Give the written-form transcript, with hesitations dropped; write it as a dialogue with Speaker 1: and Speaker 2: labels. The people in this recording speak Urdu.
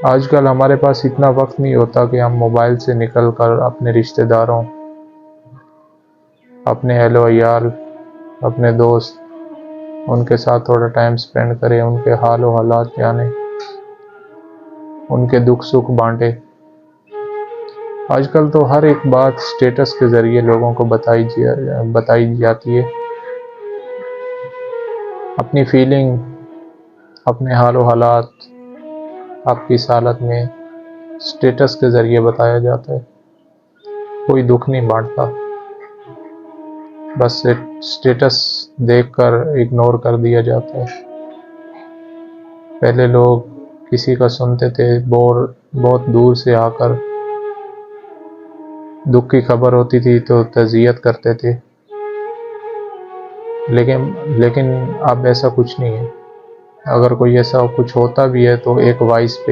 Speaker 1: آج کل ہمارے پاس اتنا وقت نہیں ہوتا کہ ہم موبائل سے نکل کر اپنے رشتہ داروں، اپنے اہل و عیال، اپنے دوست، ان کے ساتھ تھوڑا ٹائم سپینڈ کریں، ان کے حال و حالات جانیں، ان کے دکھ سکھ بانٹیں۔ آج کل تو ہر ایک بات سٹیٹس کے ذریعے لوگوں کو بتائی جاتی ہے۔ اپنی فیلنگ، اپنے حال و حالات آپ کی حالت میں سٹیٹس کے ذریعے بتایا جاتا ہے۔ کوئی دکھ نہیں بانٹتا، بس سٹیٹس دیکھ کر اگنور کر دیا جاتا ہے۔ پہلے لوگ کسی کا سنتے تھے، بہت دور سے آ کر دکھ کی خبر ہوتی تھی تو تعزیت کرتے تھے، لیکن اب ایسا کچھ نہیں ہے۔ اگر کوئی ایسا کچھ ہوتا بھی ہے تو ایک وائس پہ